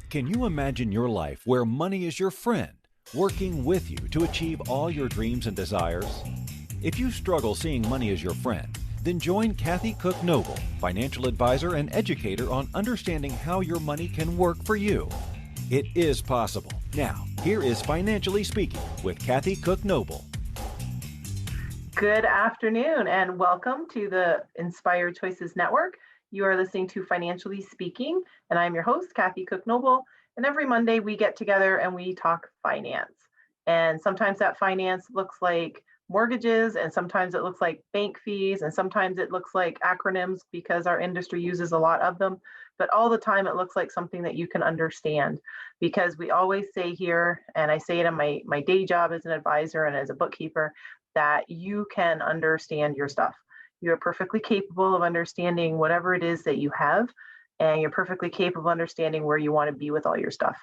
Can you imagine your life where money is your friend, working with you to achieve all your dreams and desires? If you struggle seeing money as your friend, then join Kathy Cook Noble, financial advisor and educator on understanding how your money can work for you. It is possible. Now, here is Financially Speaking with Kathy Cook Noble. Good afternoon and welcome to the Inspired Choices Network. You are listening to Financially Speaking, and I'm your host, Kathy Cook Noble. And every Monday we get together and we talk finance. And sometimes that finance looks like mortgages, and sometimes it looks like bank fees, and sometimes it looks like acronyms because our industry uses a lot of them. But all the time it looks like something that you can understand, because we always say here, and I say it in my day job as an advisor and as a bookkeeper, that you can understand your stuff. You're perfectly capable of understanding whatever it is that you have, and you're perfectly capable of understanding where you want to be with all your stuff.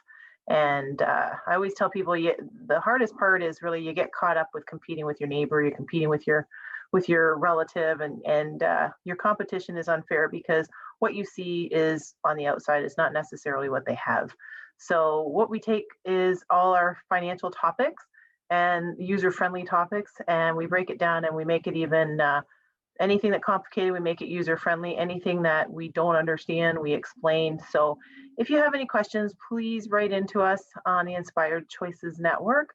And I always tell people, the hardest part is really you get caught up with competing with your neighbor, you're competing with your relative, and your competition is unfair because what you see is on the outside is not necessarily what they have. So what we take is all our financial topics and user-friendly topics, and we break it down and we make it even anything that complicated, we make it user-friendly. Anything that we don't understand, we explain. So if you have any questions, please write into us on the Inspired Choices Network.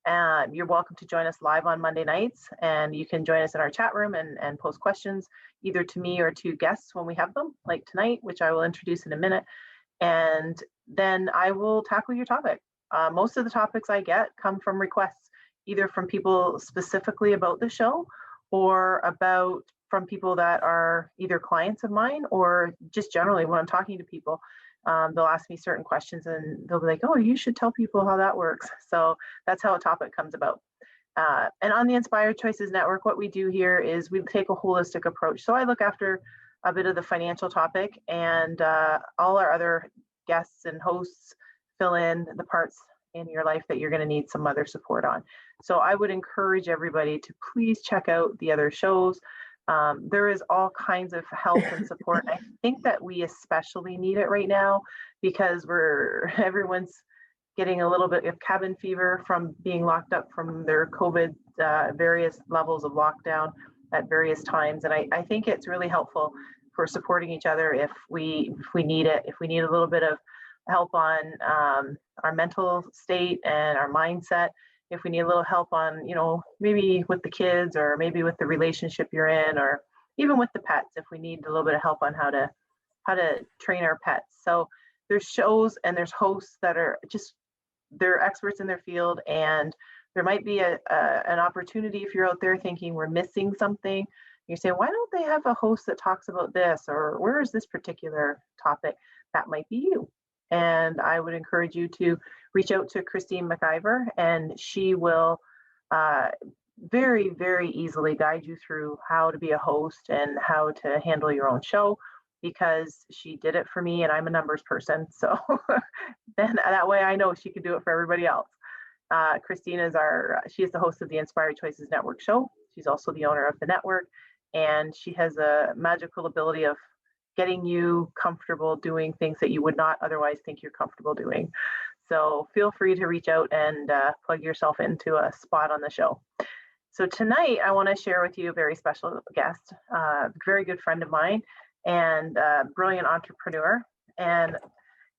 You're welcome to join us live on Monday nights, and you can join us in our chat room and post questions either to me or to guests when we have them, like tonight, which I will introduce in a minute. And then I will tackle your topic. Most of the topics I get come from requests, either from people specifically about the show or from people that are either clients of mine or just generally when I'm talking to people. They'll ask me certain questions and they'll be like, oh, you should tell people how that works. So that's how a topic comes about. And on the Inspired Choices Network, what we do here is we take a holistic approach. So I look after a bit of the financial topic, and all our other guests and hosts fill in the parts in your life that you're going to need some other support on. So I would encourage everybody to please check out the other shows. There is all kinds of help and support. I think that we especially need it right now because everyone's getting a little bit of cabin fever from being locked up from their COVID, various levels of lockdown at various times. And I think it's really helpful for supporting each other if we need it, if we need a little bit of help on our mental state and our mindset, if we need a little help on, maybe with the kids or maybe with the relationship you're in, or even with the pets, if we need a little bit of help on how to train our pets. So there's shows and there's hosts that are they're experts in their field, and there might be an opportunity if you're out there thinking we're missing something. You say, why don't they have a host that talks about this, or where is this particular topic? That might be you. And I would encourage you to reach out to Christine McIver, and she will very, very easily guide you through how to be a host and how to handle your own show, because she did it for me and I'm a numbers person. So then that way I know she can do it for everybody else. Christine is she is the host of the Inspired Choices Network show. She's also the owner of the network, and she has a magical ability of getting you comfortable doing things that you would not otherwise think you're comfortable doing. So feel free to reach out and plug yourself into a spot on the show. So tonight I want to share with you a very special guest, a very good friend of mine and a brilliant entrepreneur. And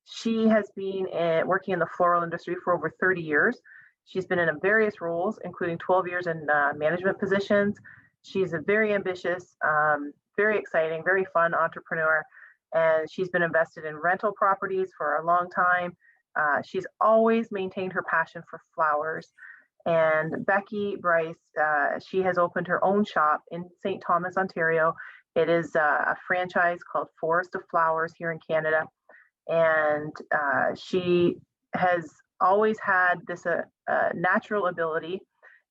she has been working in the floral industry for over 30 years. She's been in various roles, including 12 years in management positions. She's a very ambitious, very exciting, very fun entrepreneur, and she's been invested in rental properties for a long time. She's always maintained her passion for flowers. And Becky Bryce, she has opened her own shop in St.Thomas, Ontario. It is a franchise called Florist of Flowers here in Canada. And she has always had this natural ability,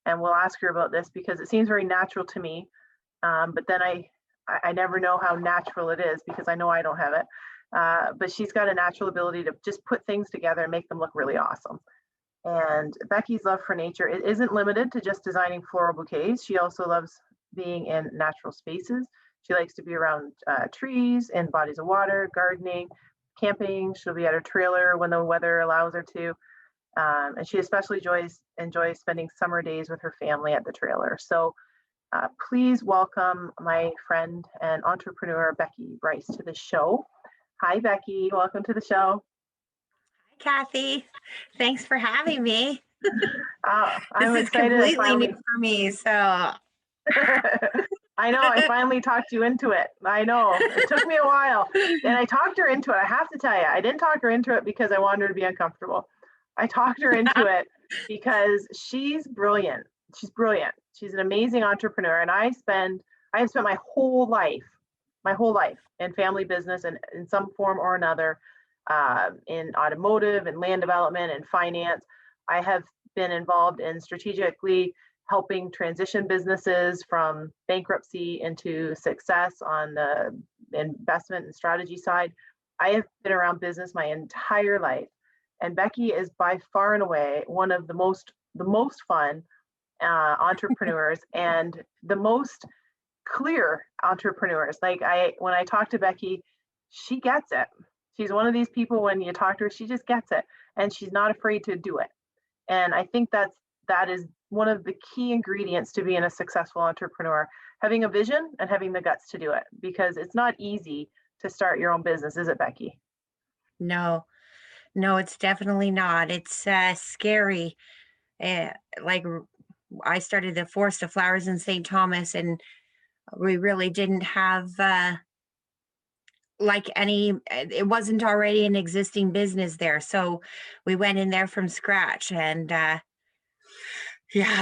and we'll ask her about this because it seems very natural to me. But then I never know how natural it is because I know I don't have it. But she's got a natural ability to just put things together and make them look really awesome. And Becky's love for nature, it isn't limited to just designing floral bouquets. She also loves being in natural spaces. She likes to be around trees and bodies of water, gardening, camping. She'll be at her trailer when the weather allows her to. And she especially enjoys spending summer days with her family at the trailer. So please welcome my friend and entrepreneur, Becky Bryce, to the show. Hi, Becky. Welcome to the show. Kathy, thanks for having me. I'm This is excited. completely new for me, so I know, I finally talked you into it. I know, it took me a while. And I talked her into it. I have to tell you, I didn't talk her into it because I wanted her to be uncomfortable. I talked her into it because she's brilliant. She's brilliant. She's an amazing entrepreneur. And I have spent my whole life in family business and in some form or another, in automotive and land development and finance. I have been involved in strategically helping transition businesses from bankruptcy into success on the investment and strategy side. I have been around business my entire life, and Becky is by far and away one of the most fun entrepreneurs and the most clear entrepreneurs. When I talk to Becky, she gets it. She's one of these people, when you talk to her, she just gets it, and she's not afraid to do it. And I think that is one of the key ingredients to being a successful entrepreneur, having a vision and having the guts to do it, because it's not easy to start your own business, is it, Becky? no, it's definitely not. It's scary. Like I started the Forest of Flowers in St. Thomas, and we really didn't have it wasn't already an existing business there. So we went in there from scratch, and I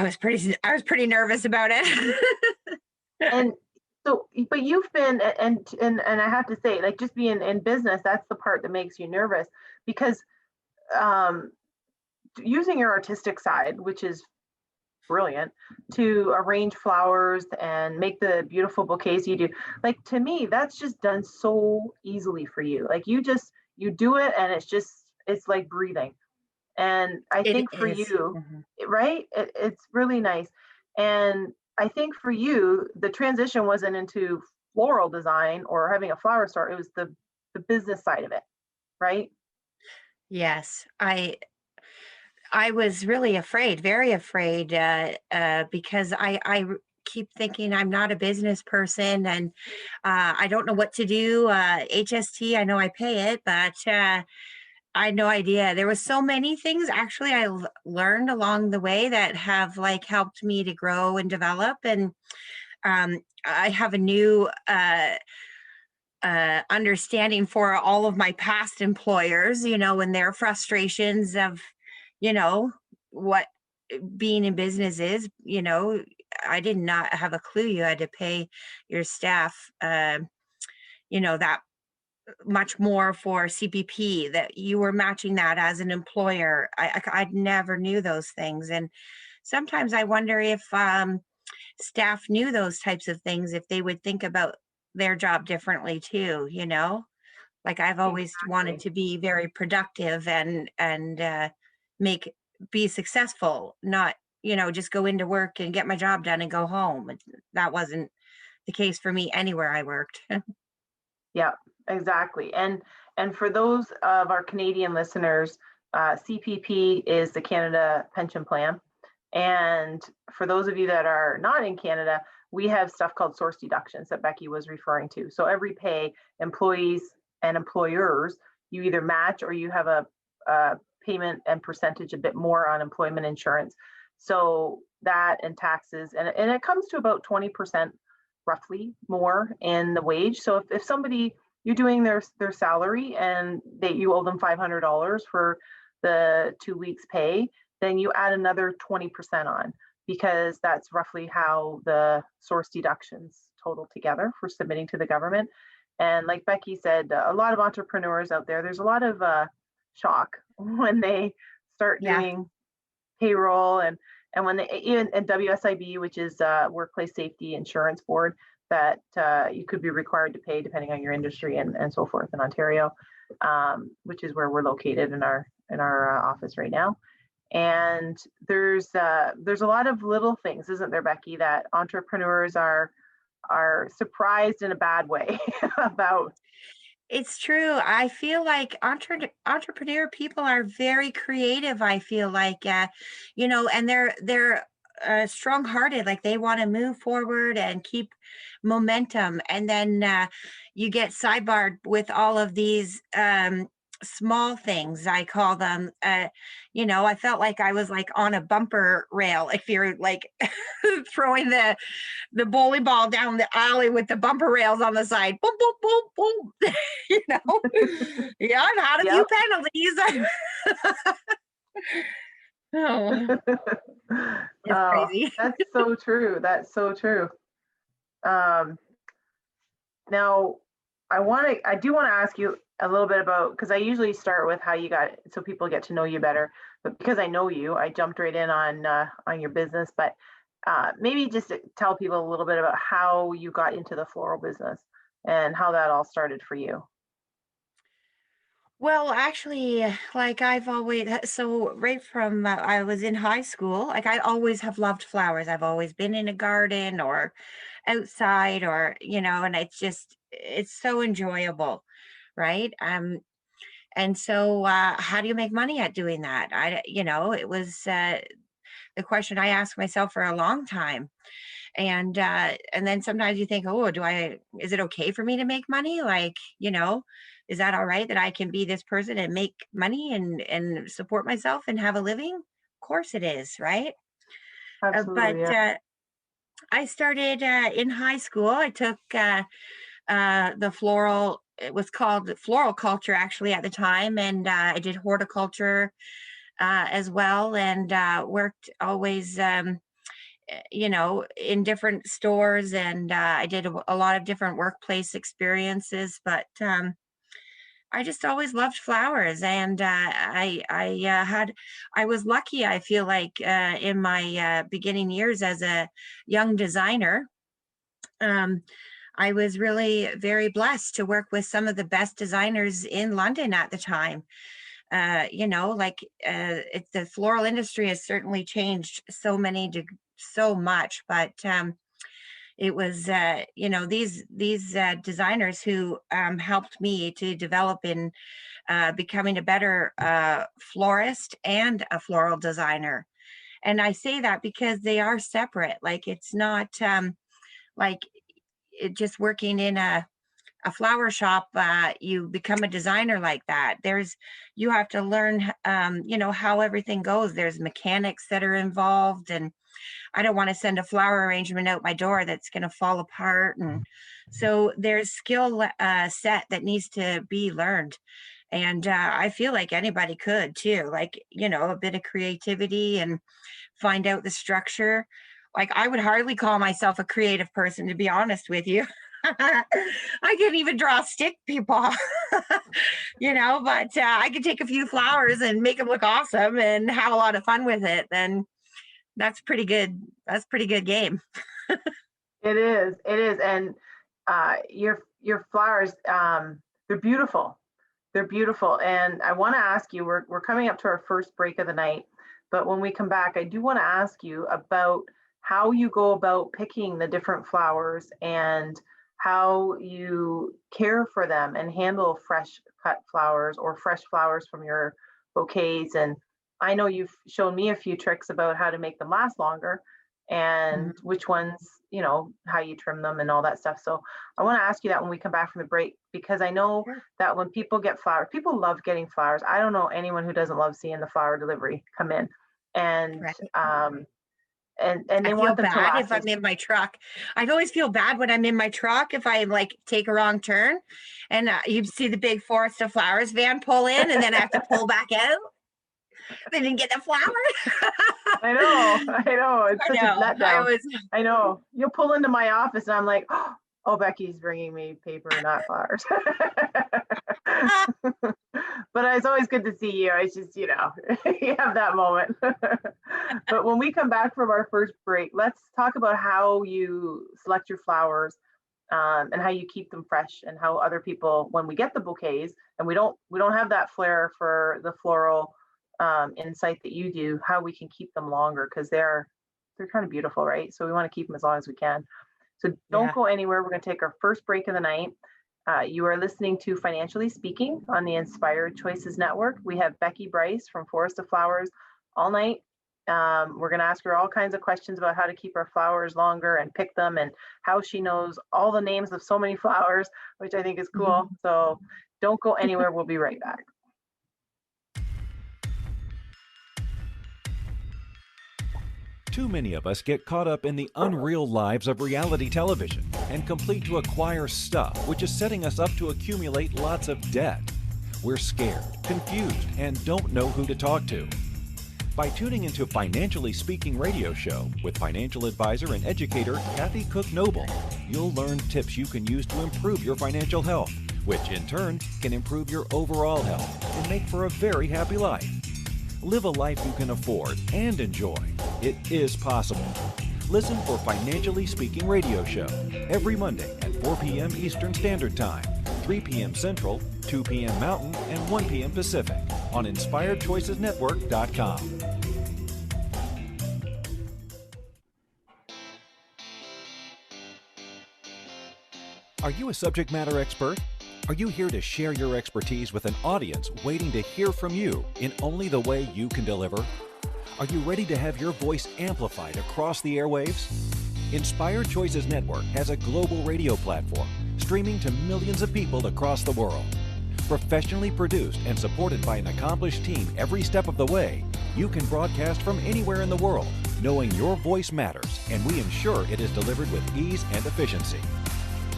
was pretty nervous about it. And so, but you've been, and I have to say, like, just being in business, that's the part that makes you nervous, because using your artistic side, which is brilliant, to arrange flowers and make the beautiful bouquets you do, like, to me, that's just done so easily for you. Like, you do it, and it's like breathing. And I think for you, right, it's really nice. And I think for you, the transition wasn't into floral design or having a flower store. It was the business side of it, right? Yes, I was really afraid, very afraid, because I keep thinking I'm not a business person, and I don't know what to do. HST, I know I pay it, but I had no idea. There was so many things actually I learned along the way that have like helped me to grow and develop. And I have a new understanding for all of my past employers, and their frustrations of, what being in business is. I did not have a clue you had to pay your staff, that much more for CPP, that you were matching that as an employer. I never knew those things. And sometimes I wonder if staff knew those types of things, if they would think about their job differently too, like I've always wanted to be very productive and be successful, not, just go into work and get my job done and go home. That wasn't the case for me anywhere I worked. Yeah, exactly. And for those of our Canadian listeners, CPP is the Canada Pension Plan. And for those of you that are not in Canada, we have stuff called source deductions that Becky was referring to. So every pay, employees and employers, you either match or you have a payment and percentage a bit more on employment insurance. So that and taxes, and it comes to about 20% roughly more in the wage. So if somebody, you're doing their salary and you owe them $500 for the 2 weeks pay, then you add another 20% on, because that's roughly how the source deductions total together for submitting to the government. And like Becky said, a lot of entrepreneurs out there, there's a lot of shock when they start doing payroll, and when they even and WSIB, which is Workplace Safety Insurance Board, that you could be required to pay depending on your industry and so forth in Ontario, which is where we're located in our office right now. And there's a lot of little things, isn't there, Becky, that entrepreneurs are surprised in a bad way about. It's true. I feel like entrepreneur people are very creative. I feel like, and they're strong-hearted. Like they want to move forward and keep momentum. And then you get sidebarred with all of these small things. I call them. I felt like I was like on a bumper rail. If you're like throwing the bowling ball down the alley with the bumper rails on the side. Boom, boom, boom, boom. you know? Yeah, I've had a few Yep. penalties. Oh, it's Oh, crazy. that's so true. That's so true. Um, Now, I do want to ask you a little bit about, because I usually start with how you got it, so people get to know you better. But because I know you, I jumped right in on your business. But maybe just to tell people a little bit about how you got into the floral business and how that all started for you. Well, actually, like I've always, so right from I was in high school, like I always have loved flowers. I've always been in a garden or outside and it's so enjoyable, right? And so how do you make money at doing that? It was the question I asked myself for a long time. And then sometimes you think, oh, is it okay for me to make money? Like, is that all right that I can be this person and make money and support myself and have a living? Of course it is, right? But Absolutely, yeah. I started in high school. I took the floral, it was called floral culture actually at the time. And I did horticulture as well, and worked always in different stores, and I did a lot of different workplace experiences. But I just always loved flowers, and I was lucky. I feel like in my beginning years as a young designer. Um, I was really very blessed to work with some of the best designers in London at the time. The floral industry has certainly changed so much, but it was these designers who helped me to develop in becoming a better florist and a floral designer. And I say that because they are separate. Like it's not like just working in a flower shop, you become a designer like that. You have to learn, how everything goes. There's mechanics that are involved, and I don't want to send a flower arrangement out my door that's going to fall apart. And so there's skill set that needs to be learned. And I feel like anybody could too, like, a bit of creativity and find out the structure. Like I would hardly call myself a creative person, to be honest with you. I can't even draw stick people, but I could take a few flowers and make them look awesome and have a lot of fun with it. Then that's pretty good. That's pretty good game. It is. It is. And your flowers, they're beautiful. They're beautiful. And I want to ask you, we're coming up to our first break of the night, but when we come back, I do want to ask you about how you go about picking the different flowers and how you care for them and handle fresh cut flowers or fresh flowers from your bouquets. And I know you've shown me a few tricks about how to make them last longer and Mhm. which ones, how you trim them and all that stuff. So I want to ask you that when we come back from the break, because I know Sure. that when people get flowers, people love getting flowers. I don't know anyone who doesn't love seeing the flower delivery come in. And Right. and I they feel want them to bad if last I'm as in my truck. I always feel bad when I'm in my truck if I like take a wrong turn and you see the big forest of flowers van pull in and then I have to pull back out. They didn't get the flower. I know, I know. It's I such a know. I letdown. always, I know. You'll pull into my office and I'm like, oh, Becky's bringing me paper, not flowers. But it's always good to see you. It's just, you have that moment. But when we come back from our first break, let's talk about how you select your flowers, and how you keep them fresh, and how other people, when we get the bouquets, and we don't have that flair for the floral insight that you do, how we can keep them longer because they're kind of beautiful, right? So we want to keep them as long as we can. So don't yeah. go anywhere. We're going to take our first break of the night. You are listening to Financially Speaking on the Inspired Choices Network. We have Becky Bryce from Florist to Flowers all night. We're going to ask her all kinds of questions about how to keep our flowers longer and pick them, and how she knows all the names of so many flowers, which I think is cool. So don't go anywhere. We'll be right back. Too many of us get caught up in the unreal lives of reality television and complete to acquire stuff, which is setting us up to accumulate lots of debt. We're scared, confused, and don't know who to talk to. By tuning into Financially Speaking radio show with financial advisor and educator Kathy Cook Noble, you'll learn tips you can use to improve your financial health, which in turn can improve your overall health and make for a very happy life. Live a life you can afford and enjoy. It is possible. Listen for Financially Speaking radio show every Monday at 4 p.m. Eastern Standard Time, 3 p.m. Central, 2 p.m. Mountain, and 1 p.m. Pacific on InspiredChoicesNetwork.com. Are you a subject matter expert? Are you here to share your expertise with an audience waiting to hear from you in only the way you can deliver? Are you ready to have your voice amplified across the airwaves? Inspired Choices Network has a global radio platform streaming to millions of people across the world. Professionally produced and supported by an accomplished team every step of the way, you can broadcast from anywhere in the world, knowing your voice matters, and we ensure it is delivered with ease and efficiency.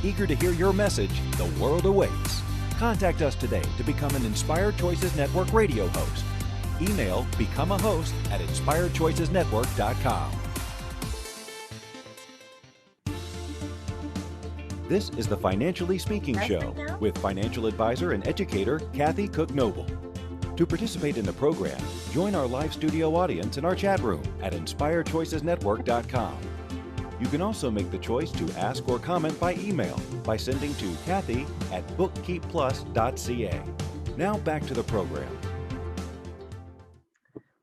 Eager to hear your message, the world awaits. Contact us today to become an Inspired Choices Network radio host. Email become a host at inspiredchoicesnetwork.com. This is the Financially Speaking Show with financial advisor and educator Kathy Cook Noble. To participate in the program, join our live studio audience in our chat room at inspiredchoicesnetwork.com. You can also make the choice to ask or comment by email by sending to Kathy@bookkeepplus.ca. Now back to the program.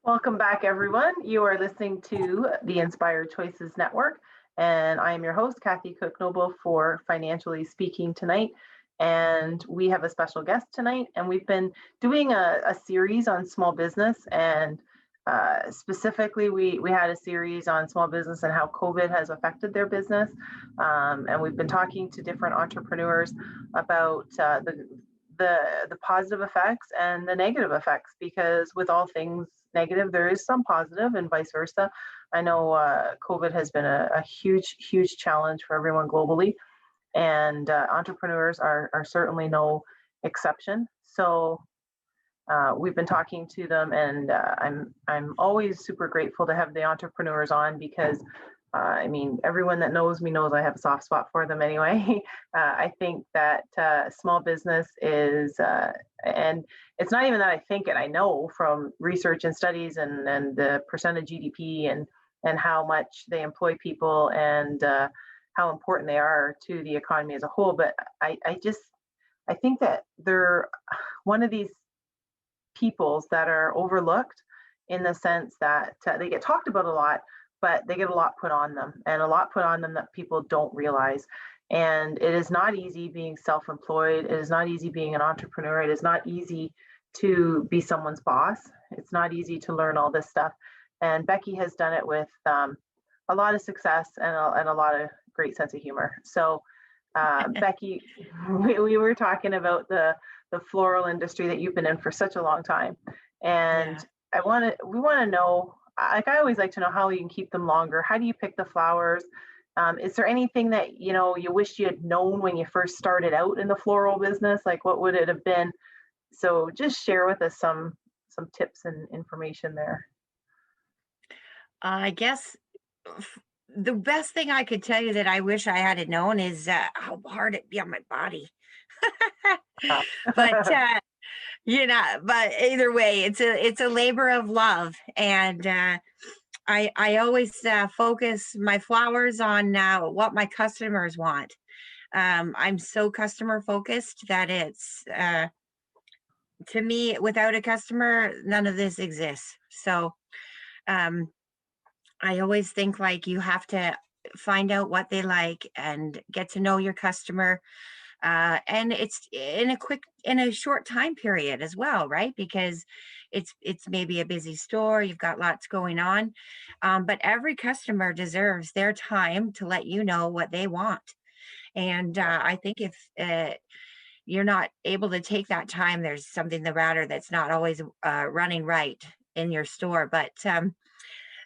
Welcome back, everyone. You are listening to the Inspired Choices Network, and I am your host, Kathy Cook Noble, for Financially Speaking tonight. And we have a special guest tonight, and we've been doing a series on small business, and specifically, we had a series on small business and how COVID has affected their business. And we've been talking to different entrepreneurs about the positive effects and the negative effects, because with all things negative, there is some positive and vice versa. I know COVID has been a huge, huge challenge for everyone globally, and entrepreneurs are certainly no exception. So we've been talking to them, and I'm always super grateful to have the entrepreneurs on, because I mean, everyone that knows me knows I have a soft spot for them anyway. I think that small business is, and it's not even that I think it, I know from research and studies and the percent of GDP and how much they employ people, and how important they are to the economy as a whole. But I think that they're one of these peoples that are overlooked, in the sense that they get talked about a lot, but they get a lot put on them, and a lot put on them that people don't realize. And it is not easy being self-employed. It is not easy being an entrepreneur. It is not easy to be someone's boss. It's not easy to learn all this stuff. And Becky has done it with a lot of success and a lot of great sense of humor. So Becky, we were talking about the floral industry that you've been in for such a long time. And yeah. We want to know, like, I always like to know how you can keep them longer. How do you pick the flowers? Is there anything that, you wish you had known when you first started out in the floral business? Like, what would it have been? So just share with us some tips and information there. I guess the best thing I could tell you that I wish I had known is how hard it'd be on my body. But but either way, it's a labor of love, and I always focus my flowers on what my customers want. I'm so customer focused that it's to me, without a customer, none of this exists. So I always think, like, you have to find out what they like and get to know your customer. And it's in a short time period as well, right? Because it's maybe a busy store, you've got lots going on, but every customer deserves their time to let you know what they want. And I think if you're not able to take that time, there's something the matter that's not always running right in your store. But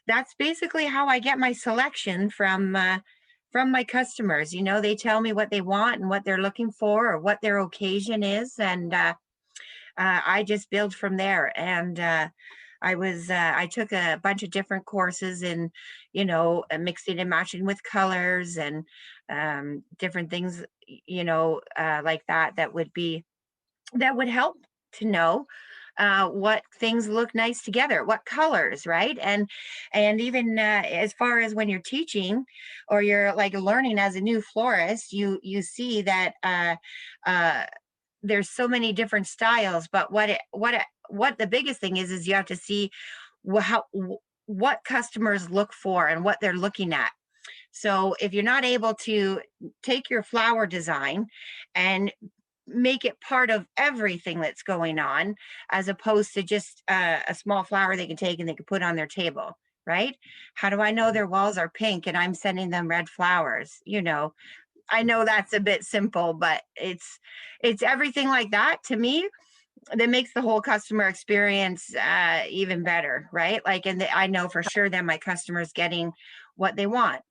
that's basically how I get my selection from my customers. You know, they tell me what they want and what they're looking for or what their occasion is, and I just build from there. And I took a bunch of different courses in, you know, mixing and matching with colors and different things, you know, like that would help to know what things look nice together, what colors, right? And even as far as when you're teaching or you're like learning as a new florist, you see that uh, there's so many different styles. But what the biggest thing is you have to see what customers look for and what they're looking at. So if you're not able to take your flower design and make it part of everything that's going on, as opposed to just a small flower they can take and they can put on their table, right? How do I know their walls are pink and I'm sending them red flowers? You know, I know that's a bit simple, but it's everything like that to me that makes the whole customer experience even better, right? Like, and I know for sure that my customers getting what they want.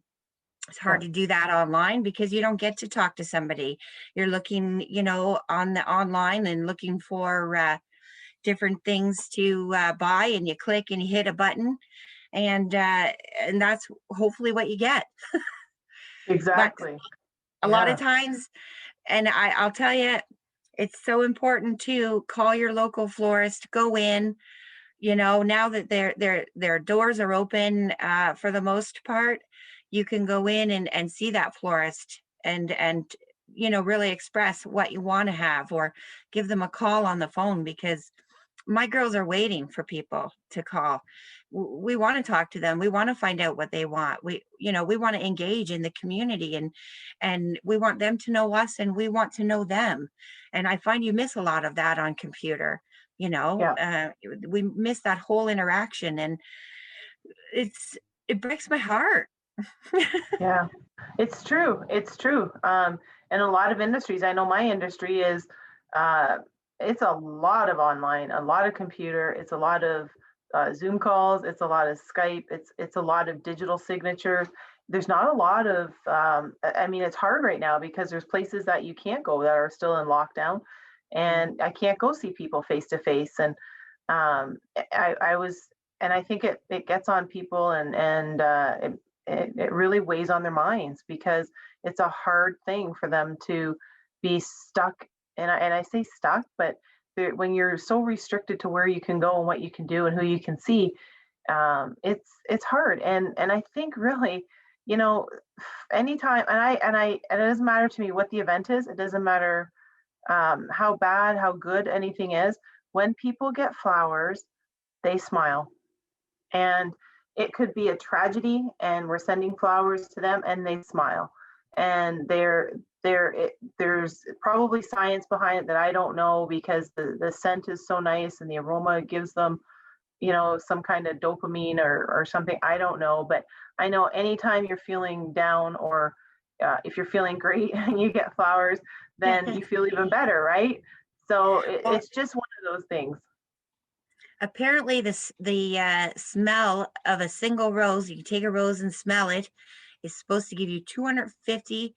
It's hard to do that online because you don't get to talk to somebody. You're looking, you know, on the online and looking for different things to buy, and you click and you hit a button, and that's hopefully what you get. But Exactly. a lot of Yeah. times, and I'll tell you, it's so important to call your local florist, go in, you know, now that their doors are open for the most part, you can go in and see that florist and you know, really express what you want to have, or give them a call on the phone, because my girls are waiting for people to call. We want to talk to them. We want to find out what they want. You know, we want to engage in the community, and we want them to know us and we want to know them. And I find you miss a lot of that on computer. You know, Yeah. we miss that whole interaction, and it breaks my heart. Yeah. It's true. It's true. And a lot of industries, I know my industry is, uh, it's a lot of online, a lot of computer, it's a lot of Zoom calls, it's a lot of Skype, it's a lot of digital signatures. There's not a lot of, I mean, it's hard right now because there's places that you can't go that are still in lockdown, Mm. and I can't go see people face to face. And I was, and I think it gets on people, and it really weighs on their minds because it's a hard thing for them to be stuck. And I say stuck, but when you're so restricted to where you can go and what you can do and who you can see, it's hard. And I think really, you know, anytime, and it doesn't matter to me what the event is. It doesn't matter how bad, how good anything is. When people get flowers, they smile. And it could be a tragedy, and we're sending flowers to them and they smile. And there's probably science behind it that I don't know, because the scent is so nice and the aroma gives them, you know, some kind of dopamine or something. I don't know, but I know anytime you're feeling down, or if you're feeling great and you get flowers, then you feel even better, right? So Well, it's just one of those things. apparently the smell of a single rose, you take a rose and smell it, is supposed to give you 250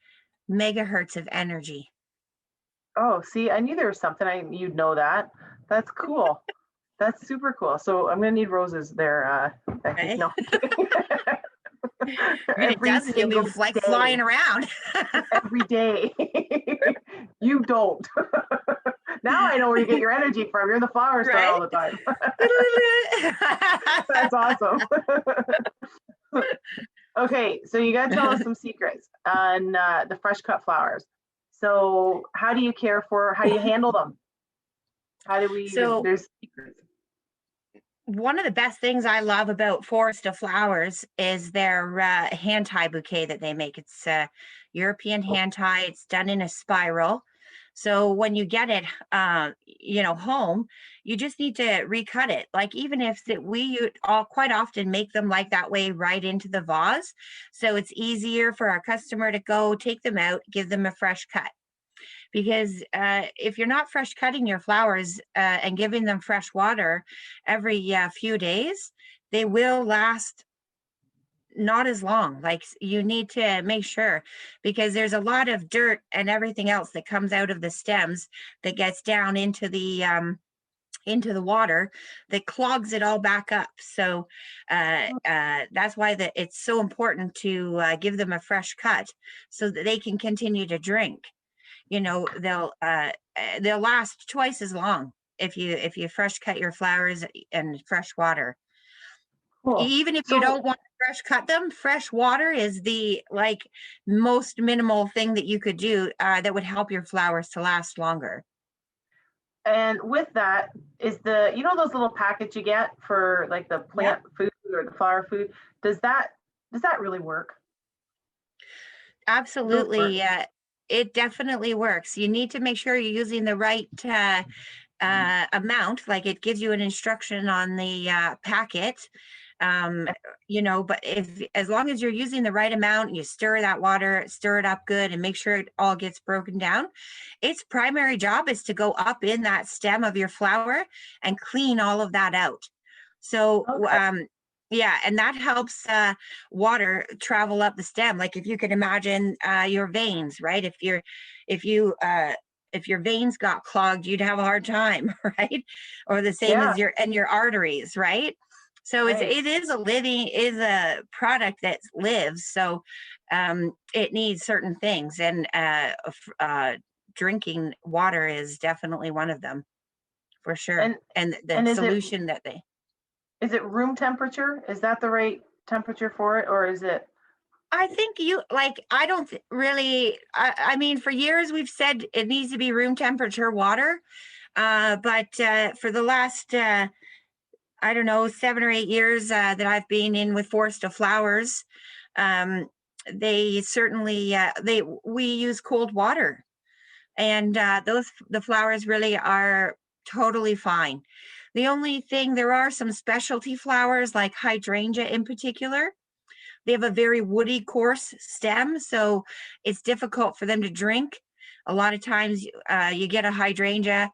megahertz of energy. Oh, see, I knew there was something. You'd know that. That's cool. That's super cool. So I'm gonna need roses there, Becky. Right? No, I'm kidding. Get a Every dozen, you'll be single like day, flying around. every day. You don't. Now I know where you get your energy from. You're in the flower store Right? all the time. That's awesome. Okay, so you gotta tell us some secrets on the fresh cut flowers. So how do you care for? How do you handle them? How do we even? So There's secrets. one of the best things I love about Forest of Flowers is their hand tie bouquet that they make. It's European hand tie. It's done in a spiral. So when you get it, home, you just need to recut it. Like even if that we all quite often make them like that way right into the vase. So it's easier for our customer to go take them out, give them a fresh cut. Because if you're not fresh cutting your flowers and giving them fresh water every few days, they will last not as long. Like you need to make sure, because there's a lot of dirt and everything else that comes out of the stems that gets down into the water that clogs it all back up. So that's why it's so important to give them a fresh cut so that they can continue to drink. They'll last twice as long if you fresh cut your flowers and fresh water. Cool. Even if you So, don't want to fresh cut them, fresh water is the most minimal thing that you could do that would help your flowers to last longer. and with that is those little packets you get for like the Yeah, plant food or the flower food. Does that really work? Those absolutely. work. Yeah, it definitely works. You need to make sure you're using the right amount. Like it gives you an instruction on the packet. um but if as long as you're using the right amount, you stir that water, stir it up good, and make sure it all gets broken down. Its primary job is to go up in that stem of your flower and clean all of that out. So Okay. yeah, and that helps water travel up the stem. Like if you can imagine your veins, right? If your veins got clogged, you'd have a hard time, right? Or the same Yeah. as your arteries, right? So Right. it is a product that lives. So it needs certain things, and drinking water is definitely one of them, for sure. And And the and solution that they is it room temperature? Is that the right temperature for it, or is it? I think I don't really, I mean, for years we've said it needs to be room temperature water. But for the last, I don't know, 7 or 8 years that I've been in with Forest of Flowers, um, they certainly, we use cold water, and the flowers really are totally fine. The only thing, there are some specialty flowers like hydrangea in particular. They have a very woody, coarse stem, so it's difficult for them to drink. A lot of times, you get a hydrangea,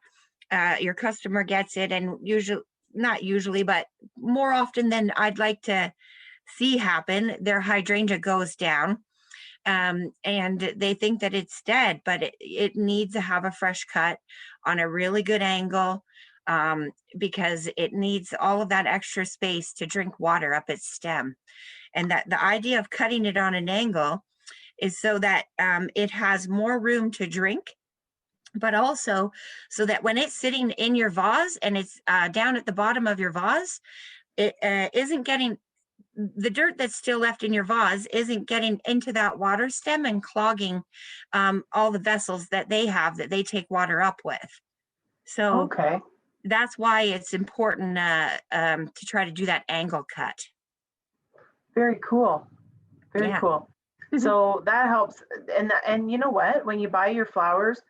your customer gets it, and usually, not usually, but more often than I'd like to see happen, their hydrangea goes down, and they think that it's dead, but it needs to have a fresh cut on a really good angle, because it needs all of that extra space to drink water up its stem. And that the idea of cutting it on an angle is so that it has more room to drink, but also so that when it's sitting in your vase and it's down at the bottom of your vase, it isn't getting, the dirt that's still left in your vase isn't getting into that water stem and clogging all the vessels that they have that they take water up with. So Okay. that's why it's important to try to do that angle cut. Very cool. Very Yeah. cool. So that helps. And you know what? When you buy your flowers,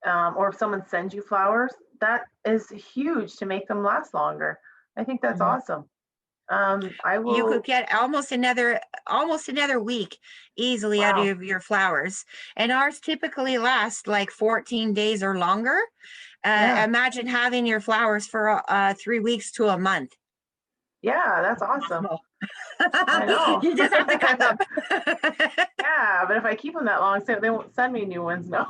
or if someone sends you flowers, that is huge to make them last longer. I think that's Mhm. awesome. I You could will. get almost another week easily out Wow. of your flowers, and ours typically last like 14 days or longer. Yeah. Imagine having your flowers for 3 weeks to a month. Yeah. That's awesome. Possible. I know. You just have to cut them. Yeah, but if I keep them that long, so they won't send me new ones. No.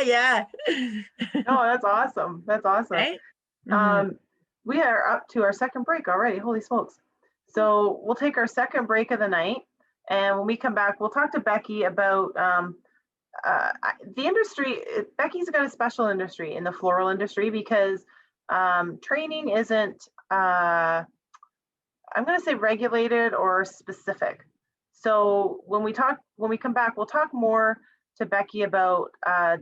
Yeah. No, that's awesome. That's awesome. Right. Hmm. Um, we are up to our second break already. Holy smokes. So we'll take our second break of the night. And when we come back, we'll talk to Becky about the industry. Becky's got a special industry in the floral industry because training isn't, I'm going to say regulated or specific. So when we come back, we'll talk more to Becky about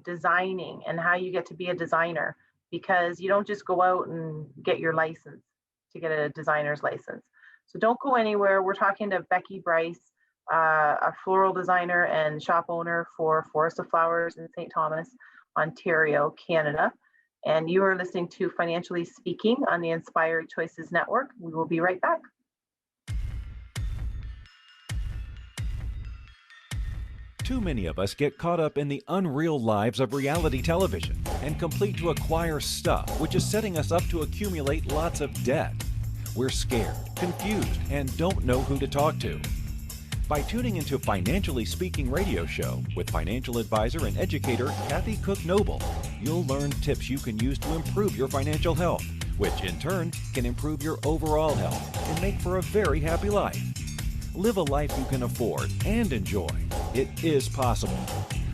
designing and how you get to be a designer, because you don't just go out and get your license to get a designer's license. So don't go anywhere. We're talking to Becky Bryce, a floral designer and shop owner for Forest of Flowers in St. Thomas, Ontario, Canada. And you are listening to Financially Speaking on the Inspired Choices Network. We will be right back. Too many of us get caught up in the unreal lives of reality television and complete to acquire stuff, which is setting us up to accumulate lots of debt. We're scared, confused, and don't know who to talk to. By tuning into Financially Speaking radio show with financial advisor and educator Kathy Cook Noble, you'll learn tips you can use to improve your financial health, which in turn can improve your overall health and make for a very happy life. Live a life you can afford and enjoy. It is possible.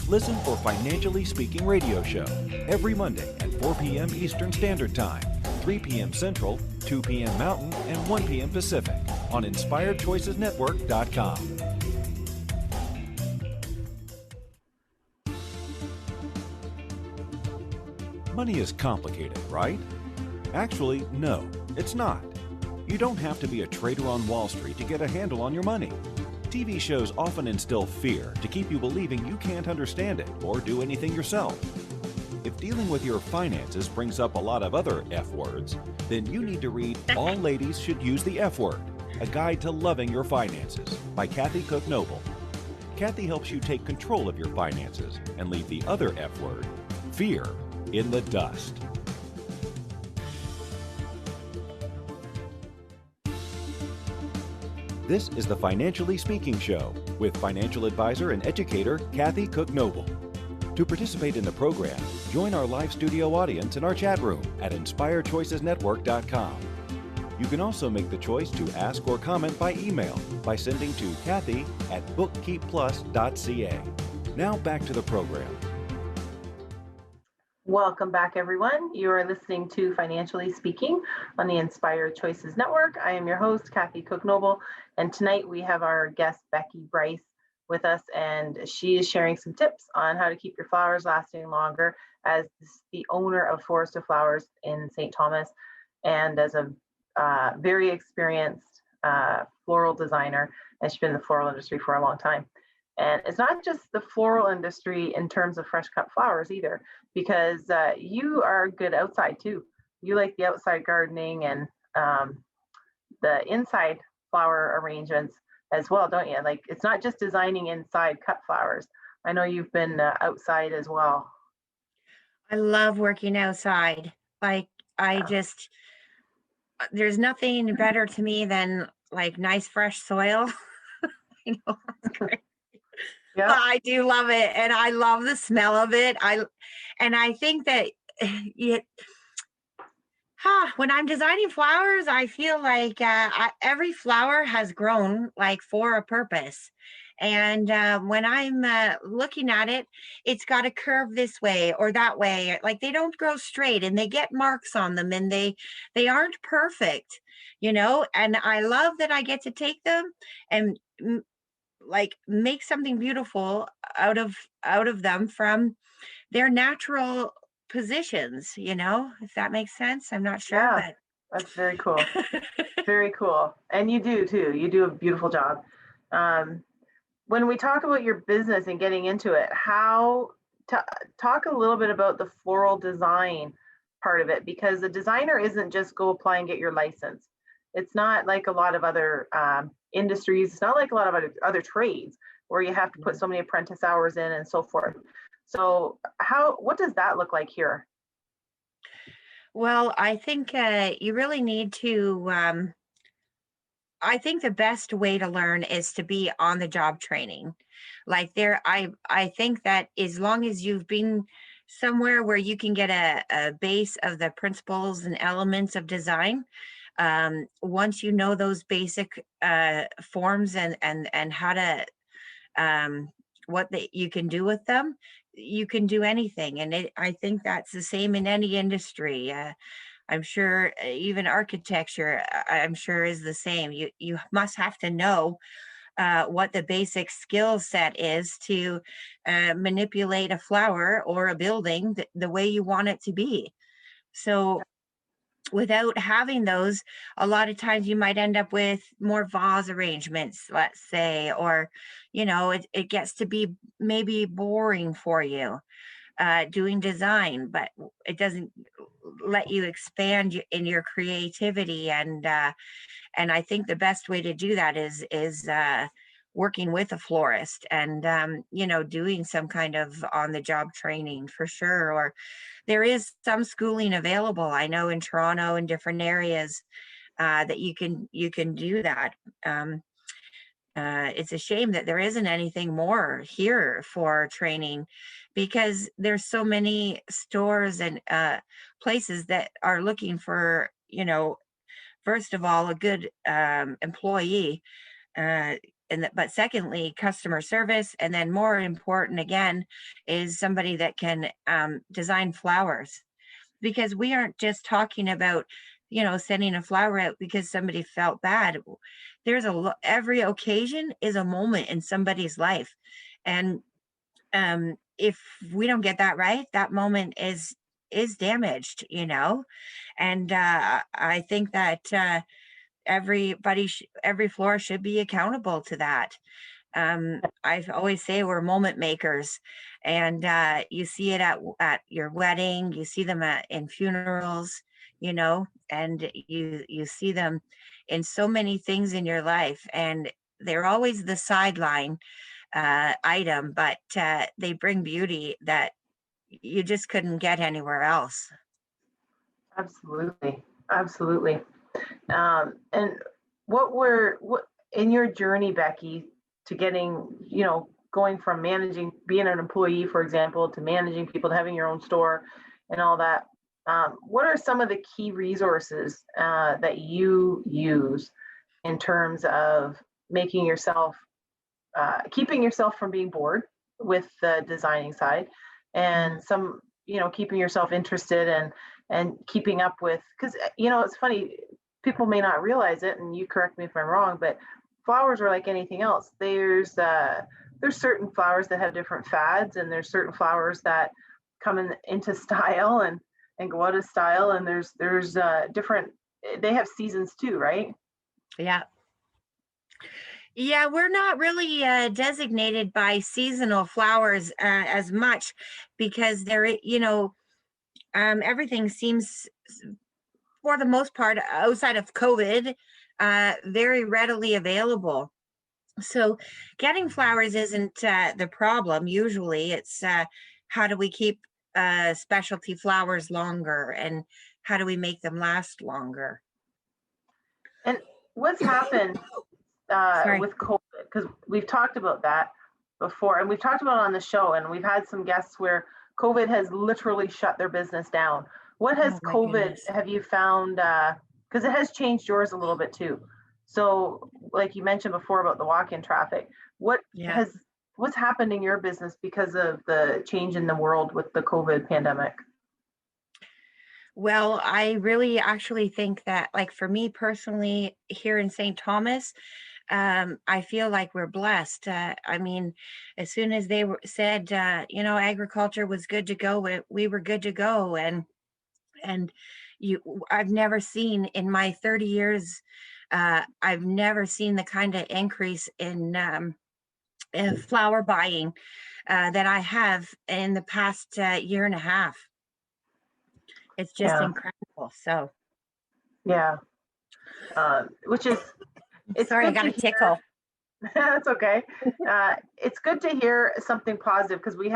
Listen for Financially Speaking radio show every Monday at 4 p.m. Eastern Standard Time, 3 p.m. Central, 2 p.m. Mountain, and 1 p.m. Pacific on InspiredChoicesNetwork.com. Money is complicated, right? Actually, no, it's not. You don't have to be a trader on Wall Street to get a handle on your money. TV shows often instill fear to keep you believing you can't understand it or do anything yourself. If dealing with your finances brings up a lot of other F words, then you need to read All Ladies Should Use the F Word, A Guide to Loving Your Finances by Kathy Cook Noble. Kathy helps you take control of your finances and leave the other F word, fear, in the dust. This is the Financially Speaking Show with financial advisor and educator Kathy Cook Noble. To participate in the program, join our live studio audience in our chat room at InspiredChoicesNetwork.com. You can also make the choice to ask or comment by email by sending to Kathy@bookkeepplus.ca. Now back to the program. Welcome back, everyone. You are listening to Financially Speaking on the Inspired Choices Network. I am your host, Kathy Cook Noble, and tonight we have our guest, Becky Bryce, with us, and she is sharing some tips on how to keep your flowers lasting longer as the owner of Florist of Flowers in St. Thomas and as a very experienced floral designer, and she's been in the floral industry for a long time. And it's not just the floral industry in terms of fresh cut flowers either, because you are good outside too. You like the outside gardening and the inside flower arrangements as well, don't you? Like, it's not just designing inside cut flowers. I know you've been outside as well. I love working outside. Like, there's nothing better to me than like nice fresh soil. You know, it's great. Yeah. But I do love it, and I love the smell of it. I think that when I'm designing flowers, I feel like every flower has grown like for a purpose. And when I'm looking at it, it's got a curve this way or that way. Like, they don't grow straight, and they get marks on them, and they aren't perfect, you know. And I love that I get to take them and like make something beautiful out of them from their natural positions, you know, if that makes sense. I'm not sure. Yeah, that's very cool. Very cool. And you do too. You do a beautiful job. When we talk about your business and getting into it, talk a little bit about the floral design part of it, because the designer isn't just go apply and get your license. It's not like a lot of other industries. It's not like a lot of other trades where you have to put so many apprentice hours in and so forth. So what does that look like here? Well, I think you really need to, I think the best way to learn is to be on the job training. Like, I think that as long as you've been somewhere where you can get a base of the principles and elements of design, once you know those basic forms and how to you can do with them, you can do anything. And I think that's the same in any industry. I'm sure even architecture, I'm sure, is the same. You must have to know what the basic skill set is to manipulate a flower or a building the way you want it to be. So without having those, a lot of times you might end up with more vase arrangements, let's say, or, you know, it gets to be maybe boring for you. doing design, but it doesn't let you expand in your creativity. And I think the best way to do that is working with a florist and doing some kind of on the job training for sure. Or there is some schooling available, I know, in Toronto and different areas, that you can do that. It's a shame that there isn't anything more here for training, because there's so many stores and places that are looking for, first of all, a good employee, uh, but secondly, customer service, and then more important again is somebody that can design flowers, because we aren't just talking about sending a flower out because somebody felt bad. There's every occasion is a moment in somebody's life, and if we don't get that right, that moment is damaged, and I think that every floor should be accountable to that. I always say we're moment makers, and you see it at your wedding, you see them in funerals, and you see them in so many things in your life, and they're always the sideline item, but they bring beauty that you just couldn't get anywhere else. Absolutely. Absolutely. And what in your journey, Becky, to getting, going from being an employee, for example, to managing people, to having your own store and all that, what are some of the key resources that you use in terms of making yourself, keeping yourself from being bored with the designing side, and some, keeping yourself interested and keeping up with, because, it's funny, people may not realize it, and you correct me if I'm wrong, but flowers are like anything else. There's certain flowers that have different fads, and there's certain flowers that come into style and go out of style, and there's different, they have seasons too, right? Yeah. Yeah, we're not really designated by seasonal flowers as much, because everything seems, for the most part, outside of COVID, very readily available. So getting flowers isn't the problem. Usually it's how do we keep specialty flowers longer, and how do we make them last longer? And what's happened with COVID, because we've talked about that before, and we've talked about it on the show, and we've had some guests where COVID has literally shut their business down. What has COVID, have you found, because it has changed yours a little bit too. So like you mentioned before about the walk-in traffic, what's happened in your business because of the change in the world with the COVID pandemic? Well, I really actually think that, like, for me personally, here in St. Thomas, I feel like we're blessed. I mean, as soon as they said, agriculture was good to go, we were good to go. And I've never seen in my 30 years, I've never seen the kind of increase in flower buying that I have in the past year and a half. It's just incredible. So yeah, which is, it's sorry, I good got to a tickle. That's okay. It's good to hear something positive, because we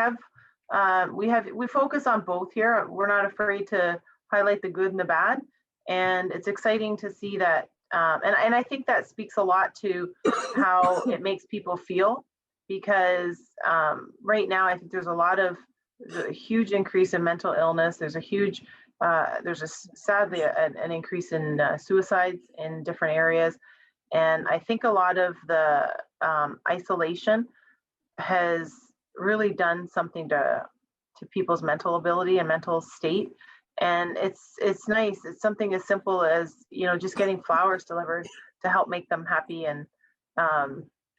focus on both here. We're not afraid to highlight the good and the bad, and it's exciting to see that. And I think that speaks a lot to how it makes people feel, because right now I think there's a huge increase in mental illness. There's sadly an increase in suicides in different areas. And I think a lot of the isolation has really done something to people's mental ability and mental state. And it's nice. It's something as simple as, just getting flowers delivered to help make them happy, and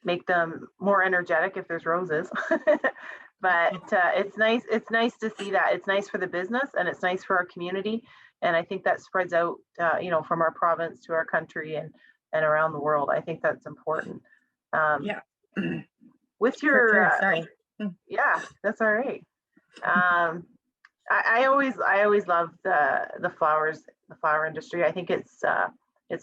make them more energetic if there's roses. But it's nice. It's nice to see that. It's nice for the business, and it's nice for our community. And I think that spreads out, from our province to our country and around the world. I think that's important. Yeah. With your, sorry. yeah, that's all right. Um, I always love the flowers, the flower industry. I think it's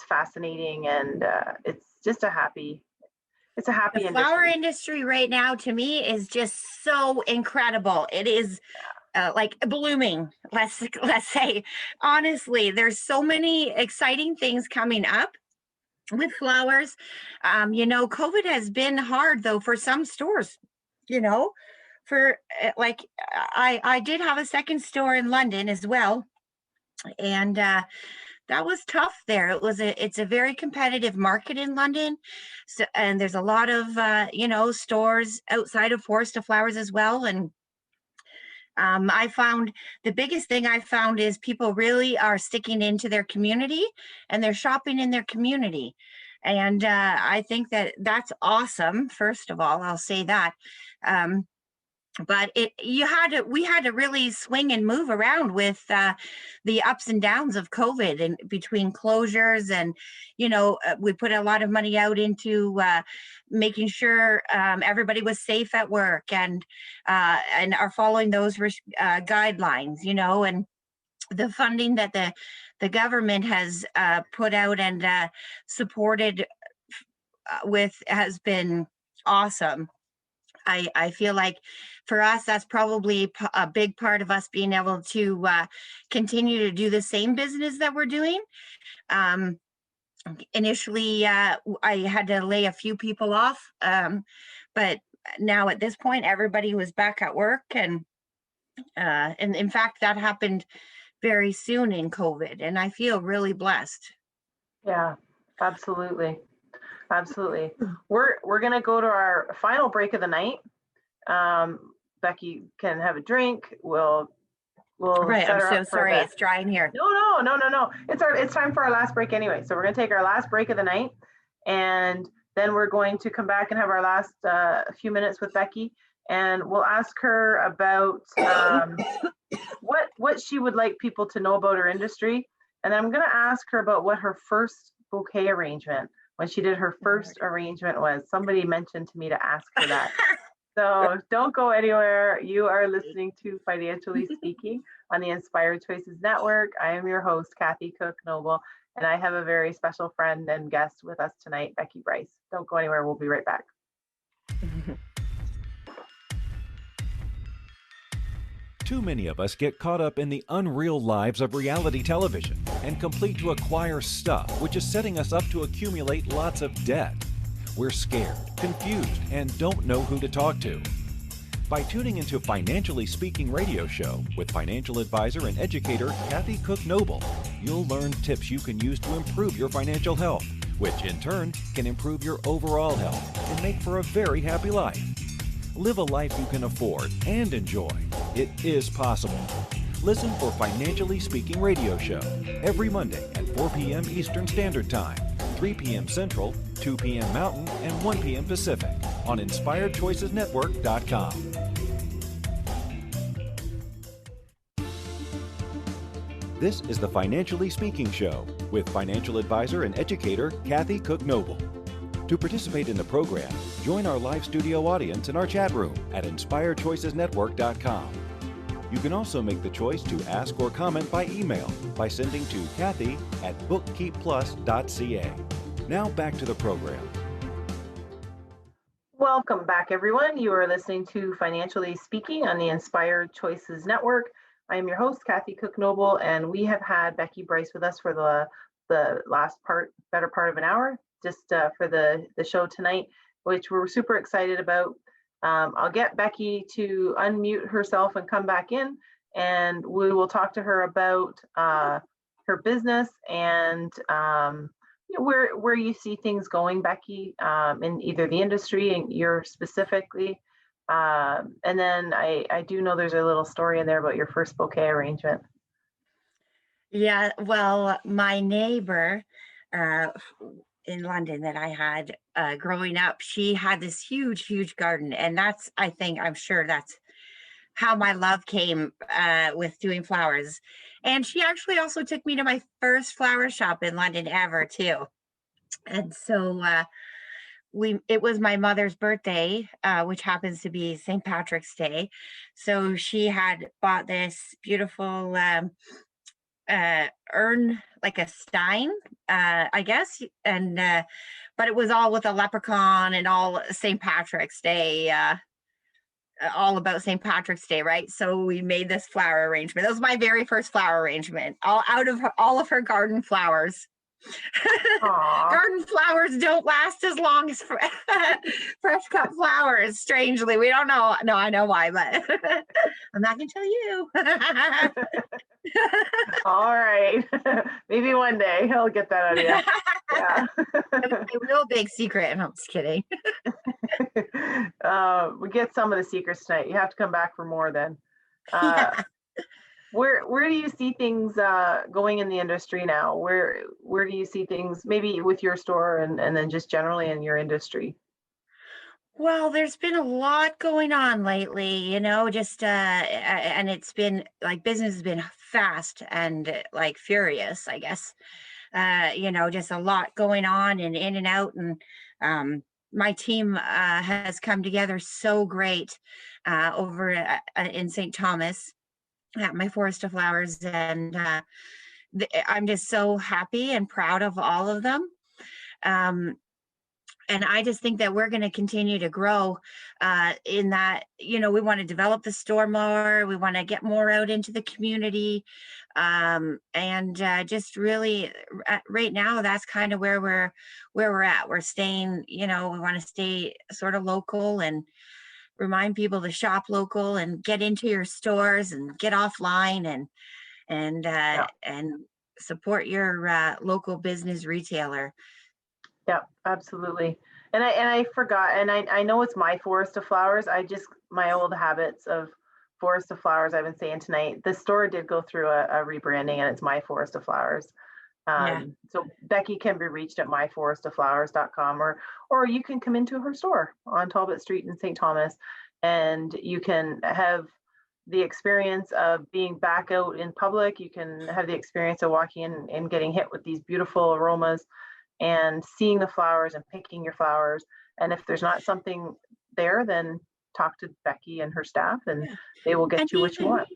fascinating, and it's just it's a The happy flower industry. industry right now to me is just so incredible. It is like blooming. Let's say honestly, there's so many exciting things coming up with flowers. COVID has been hard though for some stores. You know, for like I did have a second store in London as well, and that was tough there. It's a very competitive market in London. So, and there's a lot of stores outside of Forest of Flowers as well. And I found the biggest thing I found is people really are sticking into their community and they're shopping in their community. And I think that that's awesome. First of all, I'll say that. Um, but we had to really swing and move around with the ups and downs of COVID and between closures, and we put a lot of money out into making sure everybody was safe at work, and are following those guidelines, and the funding that the government has put out and supported with has been awesome. I feel like for us, that's probably a big part of us being able to continue to do the same business that we're doing. Um, Initially, I had to lay a few people off, but now at this point, everybody was back at work, and in fact, that happened very soon in COVID, and I feel really blessed. Yeah, absolutely. Absolutely. We're gonna go to our final break of the night. Becky can have a drink. We'll Right, set I'm her so up for sorry. the. It's dry in here. No. It's time for our last break anyway. So we're gonna take our last break of the night, and then we're going to come back and have our last few minutes with Becky, and we'll ask her about what she would like people to know about her industry, and then I'm gonna ask her about what her first bouquet arrangement, when she did her first arrangement, was. Somebody mentioned to me to ask her that. So don't go anywhere. You are listening to Financially Speaking on the Inspired Choices Network. I am your host, Kathy Cook Noble, and I have a very special friend and guest with us tonight, Becky Bryce. Don't go anywhere. We'll be right back. Too many of us get caught up in the unreal lives of reality television and complete to acquire stuff, which is setting us up to accumulate lots of debt. We're scared, confused, and don't know who to talk to. By tuning into Financially Speaking radio show with financial advisor and educator Kathy Cook Noble, you'll learn tips you can use to improve your financial health, which in turn can improve your overall health and make for a very happy life. Live a life you can afford and enjoy. It is possible. Listen for Financially Speaking radio show every Monday at 4 p.m. Eastern Standard Time, 3 p.m. Central, 2 p.m. Mountain, and 1 p.m. Pacific on InspiredChoicesNetwork.com. This is the Financially Speaking Show with financial advisor and educator Kathy Cook Noble. To participate in the program, join our live studio audience in our chat room at InspiredChoicesNetwork.com. You can also make the choice to ask or comment by email by sending to Kathy@bookkeepplus.ca. Now back to the program. Welcome back, everyone. You are listening to Financially Speaking on the Inspired Choices Network. I am your host, Kathy Cook Noble, and we have had Becky Bryce with us for the better part of an hour, just for the show tonight, which we're super excited about. I'll get Becky to unmute herself and come back in, and we will talk to her about her business and where you see things going, Becky, in either the industry and you're specifically. And then I do know there's a little story in there about your first bouquet arrangement. Yeah, well, my neighbor in London that I had growing up, she had this huge garden, and I'm sure that's how my love came with doing flowers. And she actually also took me to my first flower shop in London ever too. And so it was my mother's birthday, which happens to be St. Patrick's Day. So she had bought this beautiful urn, like a stein, I guess, and but it was all with a leprechaun and all St. Patrick's Day, all about St. Patrick's Day, right? So we made this flower arrangement. That was my very first flower arrangement, all out of all of her garden flowers. Aw. Garden flowers don't last as long as fresh cut flowers. Strangely, we don't know. No, I know why, but I'm not gonna tell you. All right. Maybe one day I'll get that out of you. Yeah. A real big secret. And I'm just kidding. We get some of the secrets tonight. You have to come back for more then. Yeah. Where do you see things going in the industry now? Where do you see things maybe with your store and then just generally in your industry? Well, there's been a lot going on lately, just and it's been like business has been fast and like furious, I guess. Just a lot going on and in and out, and my team has come together so great over in St. Thomas at my Forest of Flowers, and I'm just so happy and proud of all of them. And I just think that we're going to continue to grow in that, we want to develop the store more. We want to get more out into the community. And just really right now, that's kind of where we're at. We're staying, we want to stay sort of local and remind people to shop local and get into your stores and get offline and support your local business retailer. Yeah, absolutely. And I forgot, and I know it's my Forest of Flowers. My old habits of Forest of Flowers, I've been saying tonight. The store did go through a rebranding, and it's my Forest of Flowers. So Becky can be reached at myforestofflowers.com, or you can come into her store on Talbot Street in St. Thomas, and you can have the experience of being back out in public. You can have the experience of walking in and getting hit with these beautiful aromas and seeing the flowers and picking your flowers. And if there's not something there, then talk to Becky and her staff, and they will get you what you want.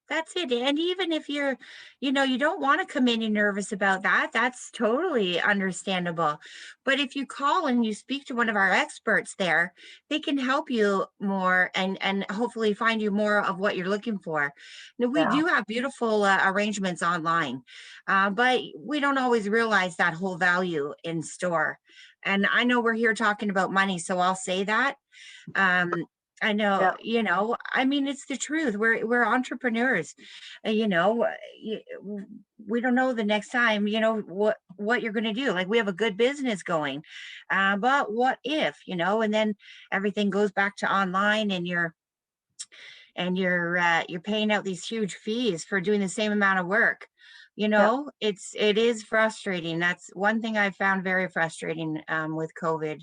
That's it. And even if you're, you don't want to come in and nervous about that, that's totally understandable. But if you call and you speak to one of our experts there, they can help you more and hopefully find you more of what you're looking for. Now, we do have beautiful arrangements online, but we don't always realize that whole value in store. And I know we're here talking about money, so I'll say that. I know, I mean, it's the truth. We're entrepreneurs, we don't know the next time, what you're going to do. Like, we have a good business going, but what if, and then everything goes back to online, and you're paying out these huge fees for doing the same amount of work. It is frustrating. That's one thing I found very frustrating with COVID.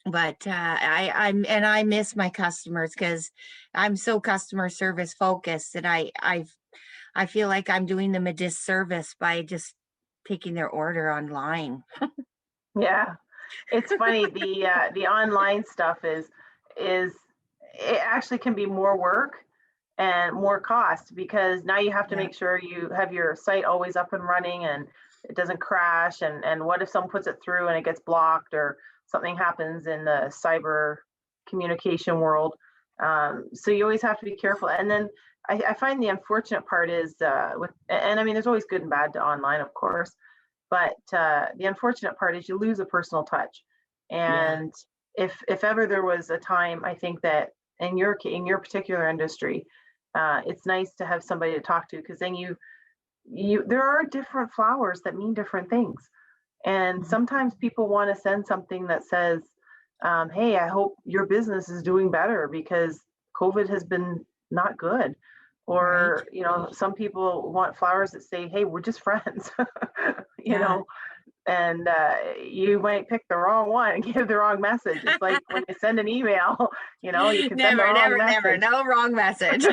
But I miss my customers because I'm so customer service focused that I feel like I'm doing them a disservice by just taking their order online. Yeah, it's funny. The online stuff is it actually can be more work and more cost, because now you have to make sure you have your site always up and running and it doesn't crash. And what if someone puts it through and it gets blocked, or something happens in the cyber communication world? So you always have to be careful. And then I find the unfortunate part is and I mean, there's always good and bad to online, of course, but the unfortunate part is you lose a personal touch. And if ever there was a time, I think that in your particular industry, it's nice to have somebody to talk to, because then there are different flowers that mean different things. And sometimes people want to send something that says, hey, I hope your business is doing better because COVID has been not good. Or, some people want flowers that say, hey, we're just friends, know, and you might pick the wrong one and give the wrong message. It's like when you send an email, you can send the wrong message. No wrong message.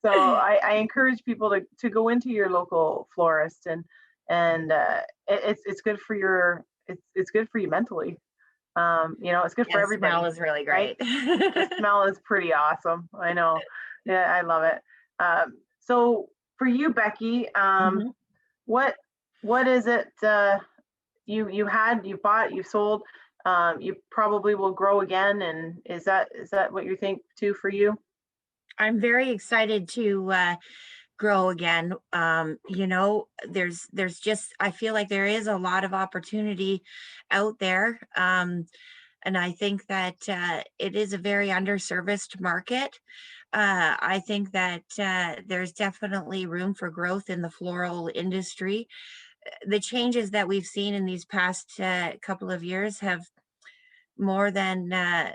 So I encourage people to go into your local florist and and it's good for it's good for you mentally. It's good for The everybody. smell is really right? great. The smell is pretty awesome. I know. Yeah, I love it. So for you, Becky, Mhm. what is it you bought, you sold, you probably will grow again, and is that what you think too for you? I'm very excited to grow again. There's just, I feel like there is a lot of opportunity out there. And I think that it is a very underserviced market. I think that there's definitely room for growth in the floral industry. The changes that we've seen in these past couple of years have more than uh,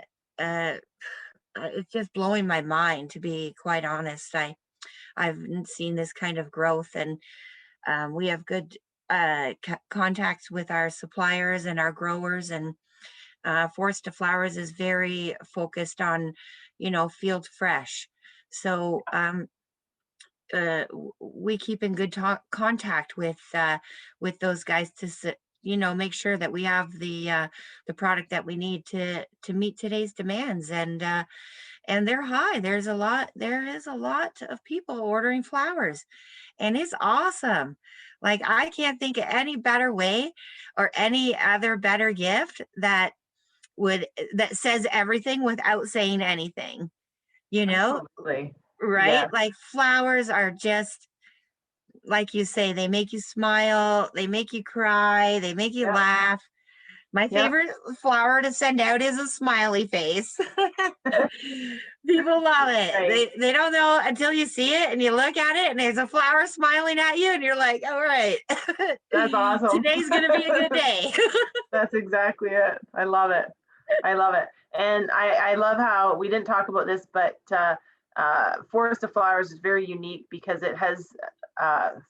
it's just blowing my mind, to be quite honest. I've seen this kind of growth, and we have good contacts with our suppliers and our growers, and Forest to Flowers is very focused on, field fresh. So we keep in good contact with those guys to make sure that we have the product that we need to meet today's demands, and they're high. There is a lot of people ordering flowers, and it's awesome. Like, I can't think of any better way or any other better gift that says everything without saying anything, you know, Absolutely. right? Yes. Like, flowers are just, like you say, they make you smile, they make you cry, they make you Yep. laugh. My Yep. favorite flower to send out is a smiley face. People love it. Right. They don't know until you see it and you look at it and there's a flower smiling at you and you're like, all right, That's awesome. today's gonna be a good day. That's exactly it. I love it. I love it. And I love how we didn't talk about this, but Forest of Flowers is very unique because it has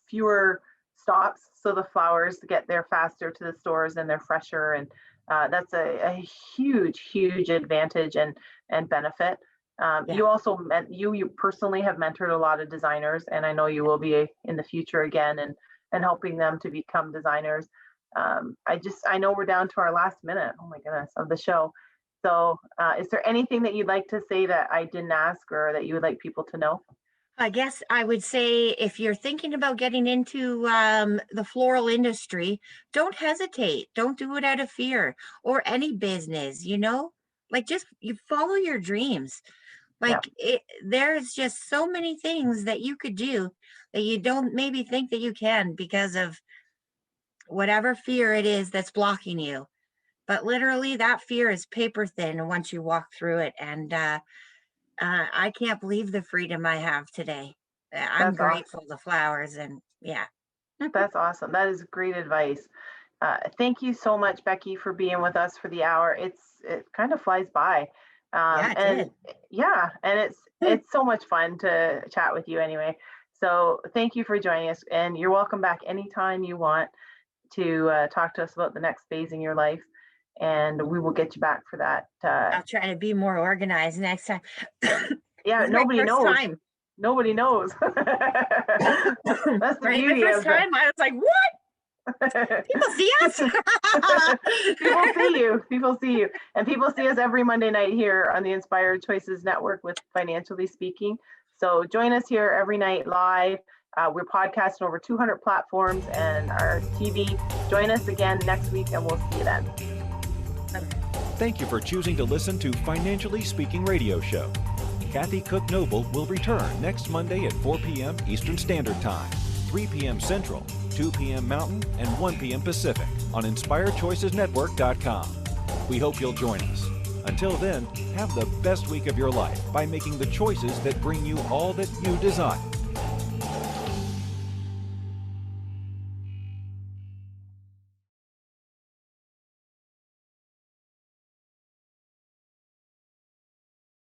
fewer stops. So the flowers get there faster to the stores and they're fresher. And that's a huge, huge advantage and benefit. Yeah. You also you personally have mentored a lot of designers, and I know you will be in the future again, and helping them to become designers. I know we're down to our last minute, oh my goodness, of the show. So is there anything that you'd like to say that I didn't ask, or that you would like people to know? I guess I would say, if you're thinking about getting into the floral industry, don't hesitate. Don't do it out of fear, or any business, like, just you follow your dreams. Yeah, Like, there's just so many things that you could do that you don't maybe think that you can because of whatever fear it is that's blocking you. But literally, that fear is paper thin once you walk through it. And I can't believe the freedom I have today. I'm that's awesome. grateful to flowers, and yeah. That's awesome. That is great advice. Thank you so much, Becky, for being with us for the hour. It kind of flies by, Yeah, it and did. yeah, and it's so much fun to chat with you anyway. So thank you for joining us, and you're welcome back anytime you want to talk to us about the next phase in your life, and we will get you back for that. I'll try to be more organized next time. Yeah, This is my nobody first knows. time. Nobody knows. That's the Right, beauty the first of time I was like, what? People see us? People see you. People see you. And people see us every Monday night here on the Inspired Choices Network with Financially Speaking. So join us here every night live. We're podcasting over 200 platforms and our TV. Join us again next week, and we'll see you then. Thank you for choosing to listen to Financially Speaking Radio Show. Kathy Cook Noble will return next Monday at 4 p.m. Eastern Standard Time, 3 p.m. Central, 2 p.m. Mountain, and 1 p.m. Pacific on InspiredChoicesNetwork.com. We hope you'll join us. Until then, have the best week of your life by making the choices that bring you all that you desire.